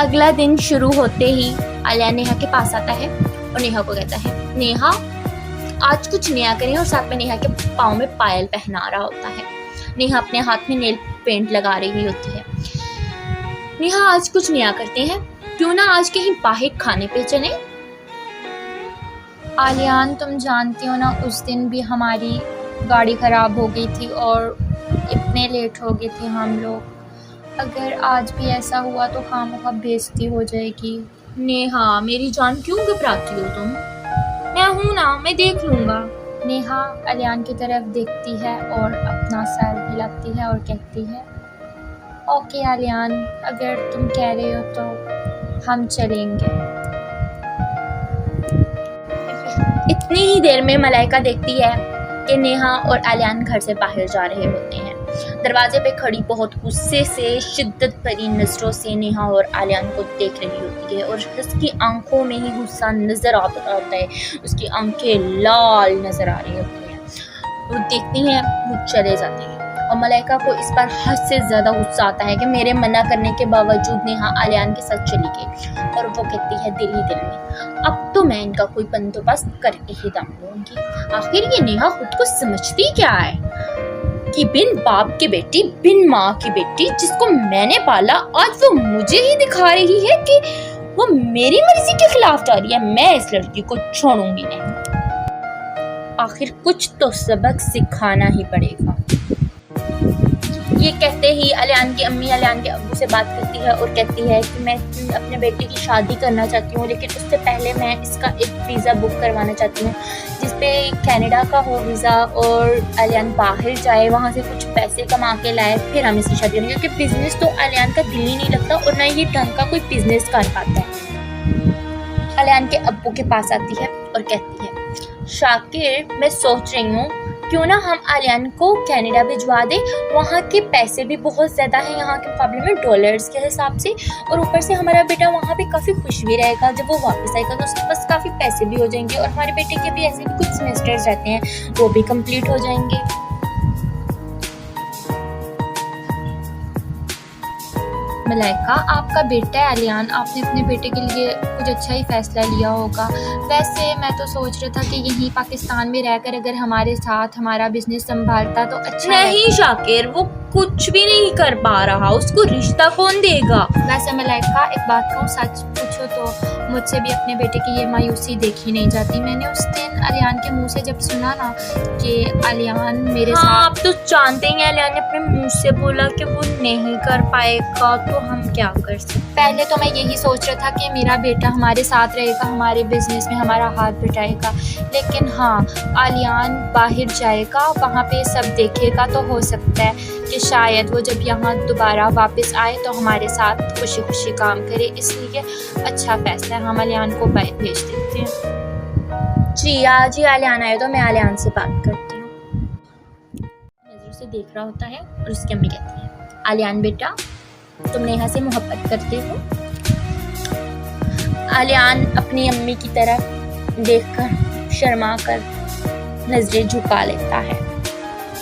अगला दिन शुरू होते ही आलिया नेहा के पास आता है और नेहा को कहता है, नेहा आज कुछ नया करें, और साथ में नेहा के पाँव में पायल पहना रहा होता है। नेहा अपने हाथ में नेल पेंट लगा रही होती है। नेहा आज कुछ नया करते हैं, क्यों ना आज कहीं बाहर खाने पे चले। आलियान तुम जानती हो ना, उस दिन भी हमारी गाड़ी ख़राब हो गई थी और इतने लेट हो गए थे हम लोग। अगर आज भी ऐसा हुआ तो खामख़ा बेइज्जती हो जाएगी। नेहा मेरी जान क्यों घबराती हो तुम? मैं हूँ ना, मैं देख लूँगा। नेहा आलियान की तरफ देखती है और अपना सर हिलाती है और कहती है, ओके आलियान, अगर तुम कह रहे हो तो हम चलेंगे। इतनी ही देर में मलाइका देखती है कि नेहा और आलियान घर से बाहर जा रहे होते हैं। दरवाजे पे खड़ी बहुत गुस्से से, शिद्दत भरी नज़रों से नेहा और आलियान को देख रही होती है और उसकी आंखों में ही गुस्सा नज़र आता है। उसकी आंखें लाल नज़र आ रही होती हैं। वो देखती हैं, वो चले जाते हैं और मलाइका को इस बार हद से ज़्यादा गुस्सा आता है कि मेरे मना करने के बावजूद नेहा आलियान के साथ चली गई। और वो कहती है दिल ही दिल में, अब तो मैं इनका कोई बंदोबस्त करके ही दम लूँगी। आखिर ये नेहा खुद को समझती क्या है कि बिन बाप की बेटी, बिन माँ की बेटी जिसको मैंने पाला, आज वो मुझे ही दिखा रही है कि वो मेरी मर्जी के खिलाफ जा रही है। मैं इस लड़की को छोड़ूंगी नहीं। आखिर कुछ तो सबक सिखाना ही पड़ेगा। ये कहते ही आलियान की अम्मी आलियान के अब्बू से बात करती है और कहती है कि मैं अपने बेटे की शादी करना चाहती हूँ, लेकिन उससे पहले मैं इसका एक वीज़ा बुक करवाना चाहती हूँ जिसपे कनाडा का हो वीज़ा, और आलियान बाहर जाए, वहाँ से कुछ पैसे कमा के लाए, फिर हम इसकी शादी करेंगे। क्योंकि बिजनेस तो आलियान का दिल ही नहीं लगता और ना ये ढंग का कोई बिजनेस कर पाता है। आलियान के अब्बू के पास आती है और कहती है, शाकिर मैं सोच रही हूँ क्यों ना हम आलियान को कनाडा भिजवा दें। वहाँ के पैसे भी बहुत ज़्यादा हैं यहाँ के मुकाबले में, डॉलर्स के हिसाब से, और ऊपर से हमारा बेटा वहाँ पे काफ़ी खुश भी रहेगा। जब वो वापस आएगा तो उसके पास काफ़ी पैसे भी हो जाएंगे और हमारे बेटे के भी ऐसे भी कुछ सेमेस्टर्स रहते हैं, वो भी कंप्लीट हो जाएंगे। मलाइका आपका बेटा है आलियान, आपने अपने बेटे के लिए कुछ अच्छा ही फैसला लिया होगा। वैसे मैं तो सोच रहा था कि यहीं पाकिस्तान में रहकर अगर हमारे साथ हमारा बिजनेस संभालता तो अच्छा। नहीं शाकिर, वो कुछ भी नहीं कर पा रहा, उसको रिश्ता कौन देगा। वैसे मलाइका एक बात कहूँ, सच पूछो तो मुझसे भी अपने बेटे की ये मायूसी देखी नहीं जाती। मैंने उस दिन आलियान के मुंह से जब सुना ना कि आलियान मेरे साथ, आप तो जानते हैं आलियान ने अपने मुंह से बोला कि वो नहीं कर पाएगा, तो हम क्या कर सकते। पहले तो मैं यही सोच रहा था कि मेरा बेटा हमारे साथ रहेगा, हमारे बिजनेस में हमारा हाथ बटाएगा, लेकिन हाँ आलियान बाहर जाएगा, वहाँ पे सब देखेगा, तो हो सकता है कि शायद वो जब यहाँ दोबारा वापस आए तो हमारे साथ खुशी खुशी काम करे। इसलिए अच्छा फैसला है, हम आलियान को भेज देते हैं। जी आज ही आलियान आए तो मैं आलियान से बात करती हूँ। नजरों से देख रहा होता है और उसकी अम्मी कहती है, आलियान बेटा तुम नेहा से मोहब्बत करते हो? आलियान अपनी अम्मी की तरफ देखकर शर्मा कर नजरें झुका लेता है।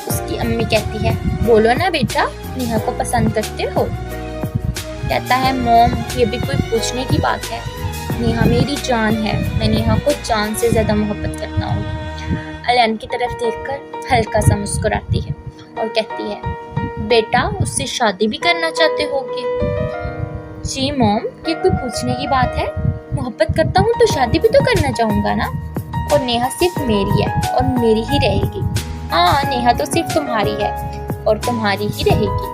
उसकी अम्मी कहती है, बोलो ना बेटा, नेहा को पसंद करते हो? कहता है, मॉम ये भी कोई पूछने की बात है, नेहा मेरी जान है, मैं नेहा को जान से ज़्यादा मोहब्बत करता हूँ। आलियान की तरफ देखकर हल्का सा मुस्कुराती है और कहती है, बेटा उससे शादी भी करना चाहते होगे? जी मॉम ये कोई पूछने की बात है, मोहब्बत करता हूँ तो शादी भी तो करना चाहूँगा ना, और नेहा सिर्फ मेरी है और मेरी ही रहेगी। हाँ नेहा तो सिर्फ तुम्हारी है और तुम्हारी ही रहेगी,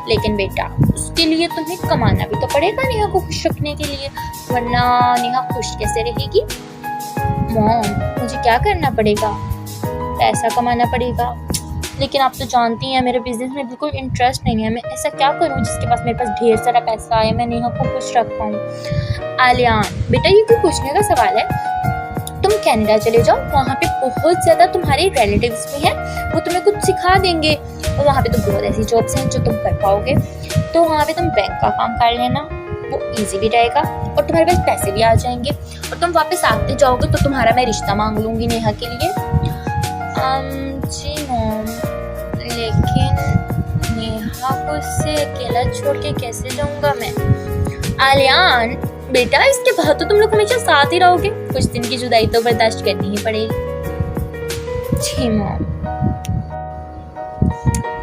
लेकिन बेटा उसके लिए तुम्हें कमाना भी तो पड़ेगा नेहा को खुश रखने के लिए, वरना नेहा खुश कैसे रहेगी। मॉम मुझे क्या करना पड़ेगा? पैसा कमाना पड़ेगा, लेकिन आप तो जानती हैं मेरे बिजनेस में बिल्कुल इंटरेस्ट नहीं है। मैं ऐसा क्या करूं जिसके पास मेरे पास ढेर सारा पैसा आए, मैं नेहा को खुश रख पाऊँ। आलियान बेटा ये कोई पूछने का सवाल है, तुम कनाडा चले जाओ, वहाँ पे बहुत ज़्यादा तुम्हारे रिलेटिव्स भी हैं, वो तुम्हें कुछ सिखा देंगे और वहाँ पे तो बहुत ऐसी जॉब्स हैं जो तुम कर पाओगे। तो वहाँ पे तुम बैंक का काम कर लेना, वो इजी भी रहेगा और तुम्हारे पास पैसे भी आ जाएंगे, और तुम वापस आते जाओगे तो तुम्हारा मैं रिश्ता मांग लूँगी नेहा के लिए। जी मॉम, लेकिन नेहा को उससे अकेला छोड़ के कैसे जाऊँगा मैं? आलियान, बेटा इसके बाद तो तुम लोग हमेशा साथ ही रहोगे, कुछ दिन की जुदाई तो बर्दाश्त करनी ही पड़ेगी। जी मॉम।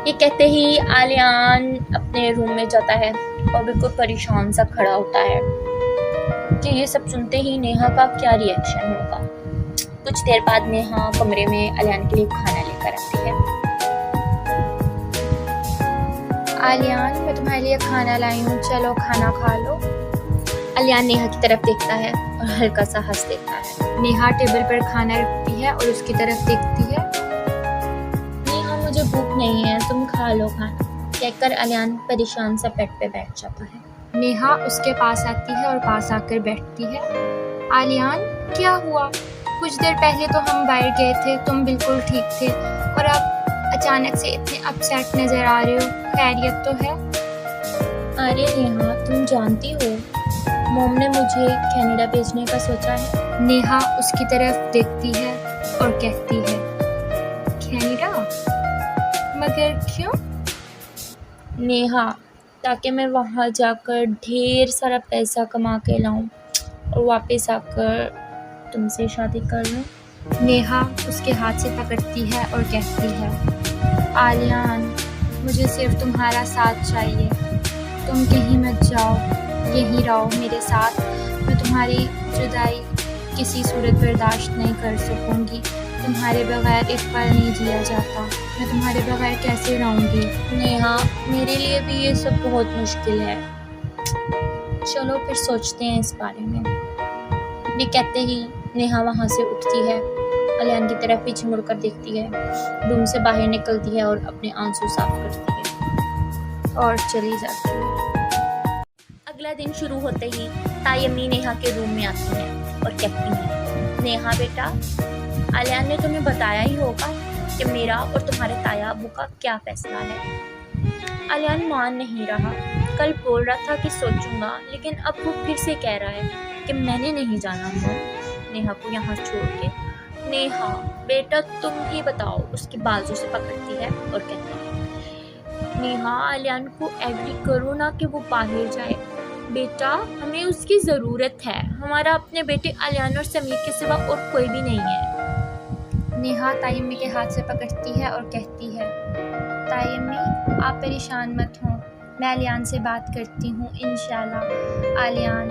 ये कहते ही आलियान अपने रूम में जाता है और बिल्कुल परेशान सा खड़ा होता है कि ये सब सुनते ही नेहा का क्या रिएक्शन होगा। कुछ देर बाद नेहा कमरे में आलियान के लिए खाना लेकर आती है। आलियान, मैं तुम्हारे लिए खाना लाई हूँ, चलो खाना खा लो। आलियान नेहा की तरफ देखता है और हल्का सा हंस देता है। नेहा टेबल पर खाना रखती है और उसकी तरफ देखती है। नेहा, मुझे भूख नहीं है, तुम खा लो खाना, कहकर आलियान परेशान सा बेड पे बैठ जाता है। नेहा उसके पास आती है और पास आकर बैठती है। आलियान, क्या हुआ? कुछ देर पहले तो हम बाहर गए थे, तुम बिल्कुल ठीक थे, और अब अचानक से इतने अपसेट नजर आ रहे हो, खैरियत तो है? अरे नेहा, तुम जानती हो मॉम ने मुझे कनाडा भेजने का सोचा है। नेहा उसकी तरफ देखती है और कहती है, कनाडा? मगर क्यों? नेहा, ताकि मैं वहाँ जाकर ढेर सारा पैसा कमा के लाऊं और वापस आकर तुमसे शादी कर लूं। नेहा उसके हाथ से पकड़ती है और कहती है, आलियान, मुझे सिर्फ तुम्हारा साथ चाहिए, तुम कहीं मत जाओ, यहीं रहो मेरे साथ। मैं तुम्हारी जुदाई किसी सूरत बर्दाश्त नहीं कर सकूंगी, तुम्हारे बगैर एक पल नहीं जिया जाता, मैं तुम्हारे बगैर कैसे रहूंगी? नेहा, मेरे लिए भी ये सब बहुत मुश्किल है, चलो फिर सोचते हैं इस बारे में। ये कहते ही नेहा वहाँ से उठती है, आलियान की तरफ पीछे मुड़कर देखती है, रूम से बाहर निकलती है और अपने आंसू साफ करती है और चली जाती है। अगला दिन शुरू होते ही तायम्मी नेहा के रूम में आती है और कहती है, नेहा बेटा, आलियान ने तुम्हें बताया ही होगा कि मेरा और तुम्हारे ताया अबू का क्या फैसला है। आलियान मान नहीं रहा, कल बोल रहा था कि सोचूंगा, लेकिन अब वो फिर से कह रहा है कि मैंने नहीं जाना नेहा को यहाँ छोड़ के। नेहा बेटा, तुम ही बताओ, उसकी बाजू से पकड़ती है और कहती है, नेहा, आलियान को एग्री करो ना कि वो बाहर जाए, बेटा हमें उसकी ज़रूरत है, हमारा अपने बेटे आलियान और समीर के सिवा और कोई भी नहीं है। नेहा तायम्मी के हाथ से पकड़ती है और कहती है, तायम्मी आप परेशान मत हो, मैं आलियान से बात करती हूँ, इंशाल्लाह आलियान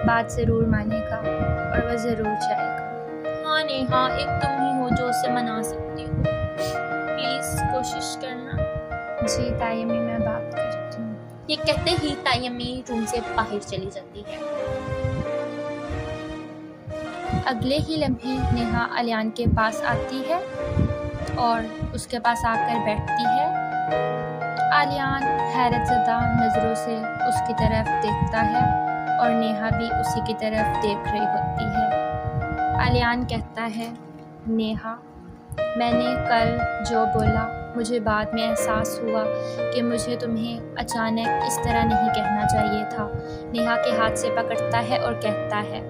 बात ज़रूर मानेगा और वह ज़रूर जाएगा। हाँ नेहा, एक तुम ही हो जो उसे मना सकती हो, प्लीज़ कोशिश करना। जी तायम्मी, मैं बात करती हूँ। ये कहते ही तायम्मी रूम से बाहर चली जाती है। अगले ही लम्हे नेहा आलियान के पास आती है और उसके पास आकर बैठती है। आलियान हैरतज़दा नज़रों से उसकी तरफ देखता है और नेहा भी उसी की तरफ देख रही होती है। आलियान कहता है, नेहा, मैंने कल जो बोला, मुझे बाद में एहसास हुआ कि मुझे तुम्हें अचानक इस तरह नहीं कहना चाहिए था। नेहा के हाथ से पकड़ता है और कहता है,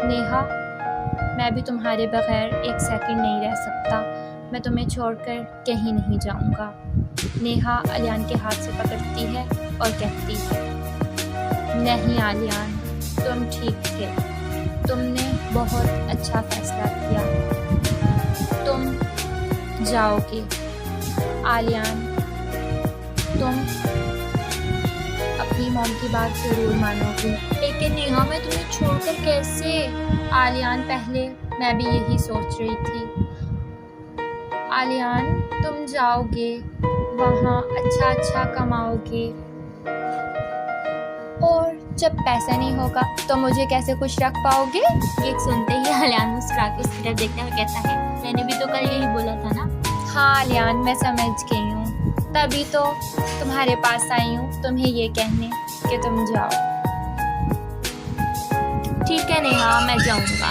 नेहा, मैं भी तुम्हारे बगैर एक सेकंड नहीं रह सकता, मैं तुम्हें छोड़कर कहीं नहीं जाऊंगा। नेहा आलियान के हाथ से पकड़ती है और कहती है, नहीं आलियान, तुम ठीक थे, तुमने बहुत अच्छा फैसला किया, तुम जाओगे। आलियान, तुम अपनी मॉम की बात ज़रूर मानोगी। लेकिन नेहा, मैं तुम्हें छोड़कर कैसे? आलियान, पहले मैं भी यही सोच रही थी। आलियान, तुम जाओगे, वहाँ अच्छा कमाओगे, और जब पैसा नहीं होगा तो मुझे कैसे खुश रख पाओगे? ये सुनते ही आलियान मुस्कुरा के उसकी तरफ देखता है और कहता है, मैंने भी तो कल यही बोला था ना। हाँ आलियान, मैं समझ गई हूँ, तभी तो तुम्हारे पास आई हूँ तुम्हें ये कहने कि तुम जाओ। ठीक है नेहा, मैं जाऊँगा।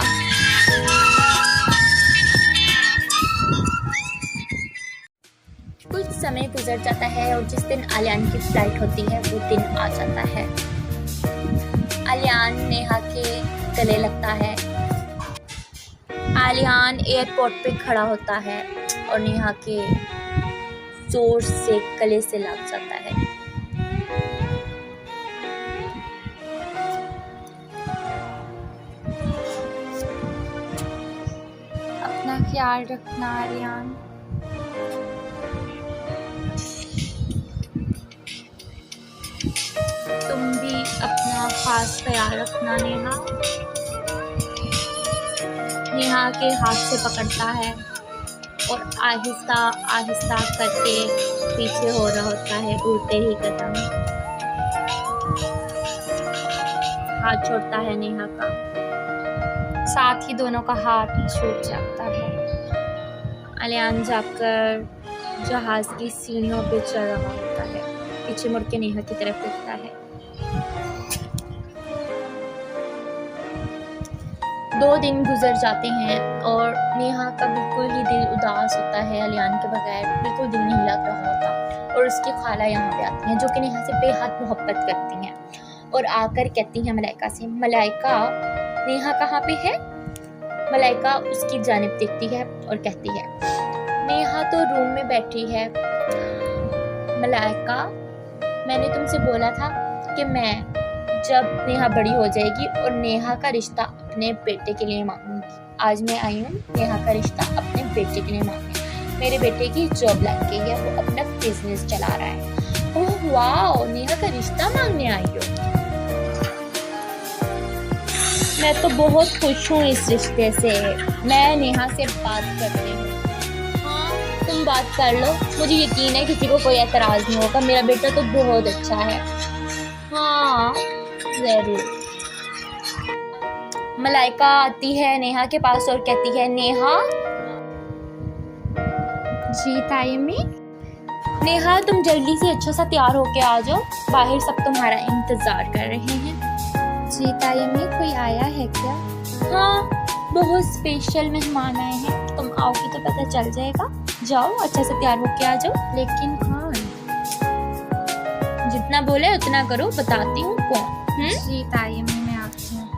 कुछ समय गुजर जाता है और जिस दिन आलियान की फ्लाइट होती है वो दिन आ जाता है। आलियान नेहा के गले लगता है। आलियान एयरपोर्ट पे खड़ा होता है और नेहा के जोर से गले से लग जाता है। ख्याल रखना आर्यन। तुम भी अपना खास ख्याल रखना नेहा। नेहा के हाथ से पकड़ता है और आहिस्ता आहिस्ता करके पीछे हो रहा होता है, उड़ते ही कदम। हाथ छोड़ता है नेहा का, साथ ही दोनों का हाथ छूट जाता है। आलियान जाकर जहाज की सीढ़ियों पे चढ़ रहा होता है, पीछे मुड़ के नेहा की तरफ देखता है। 2 दिन गुजर जाते हैं और नेहा का बिल्कुल ही दिल उदास होता है। आलियान के बगैर बिल्कुल दिल नहीं लग रहा होता और उसकी खाला यहाँ पे आती हैं, जो कि नेहा से बेहद मोहब्बत करती हैं और आकर कहती हैं मलाइका से, मलाइका नेहा कहाँ पे है? मलाइका उसकी जानिब देखती है और कहती है, नेहा तो रूम में बैठी है। मलाइका, मैंने तुमसे बोला था कि मैं जब नेहा बड़ी हो जाएगी और नेहा का रिश्ता अपने बेटे के लिए मांगूंगी। आज मैं आई हूँ नेहा का रिश्ता अपने बेटे के लिए मांगने। मेरे बेटे की जॉब लग गई है, वो अपना बिजनेस चला रहा है। ओह वाह, नेहा का रिश्ता मांगने आई हो। मैं तो बहुत खुश हूँ इस रिश्ते से। मैं नेहा से बात करती हूँ। हाँ, तुम बात कर लो, मुझे यकीन है किसी को कोई एतराज़ नहीं होगा। मेरा बेटा तो बहुत अच्छा है। हाँ जरूर। मलाइका आती है नेहा के पास और कहती है, नेहा। जी तायमी। नेहा, तुम जल्दी से अच्छा सा तैयार होके आ जाओ, बाहर सब तुम्हारा इंतजार कर रहे हैं। जी तायमी, कोई आया है क्या? हाँ, बहुत स्पेशल मेहमान आए हैं। तुम आओगी तो पता चल जाएगा। जाओ, अच्छा से तैयार होके आ जाओ। लेकिन कौन? जितना बोले उतना करो, बताती हूँ कौन। जी तायमी, मैं आती हूँ।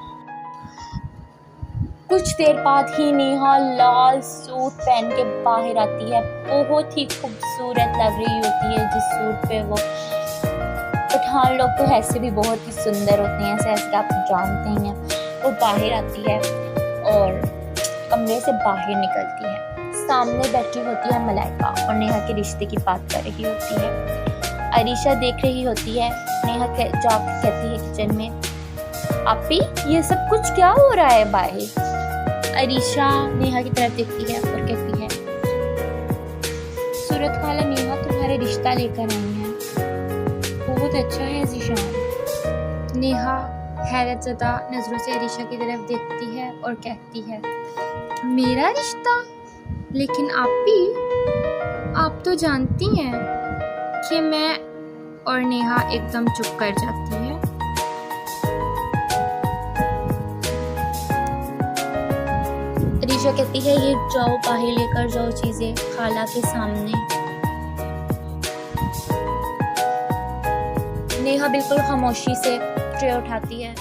कुछ देर बाद ही नेहा लाल सूट पहन के बाहर आती है। बहुत ही खूबसूरत लग रही होती है जिस सूट पे वो। पठान लोग तो ऐसे भी बहुत ही सुंदर होते हैं, ऐसे आप जानते ही हैं। वो बाहर आती है और कमरे से बाहर निकलती है। सामने बैठी होती है मलाइका और नेहा के रिश्ते की बात कर रही होती है। अरीशा देख रही होती है। नेहा जाकर कहती है किचन में, आपी ये सब कुछ क्या हो रहा है बाहर? अरीशा नेहा की तरफ देखती है और कहती है, सूरत खाला नेहा तुम्हारे रिश्ता लेकर आई है। बहुत अच्छा है ज़ीशान। नेहा हैरत ज़दा नज़रों से अरीशा की तरफ देखती है और कहती है, मेरा रिश्ता? लेकिन आप तो जानती हैं कि मैं। और नेहा एकदम चुप कर जाती है। अरीशा कहती है, ये जाओ बाहर लेकर जाओ चीजें खाला के सामने। नेहा बिल्कुल खामोशी से ट्रे उठाती है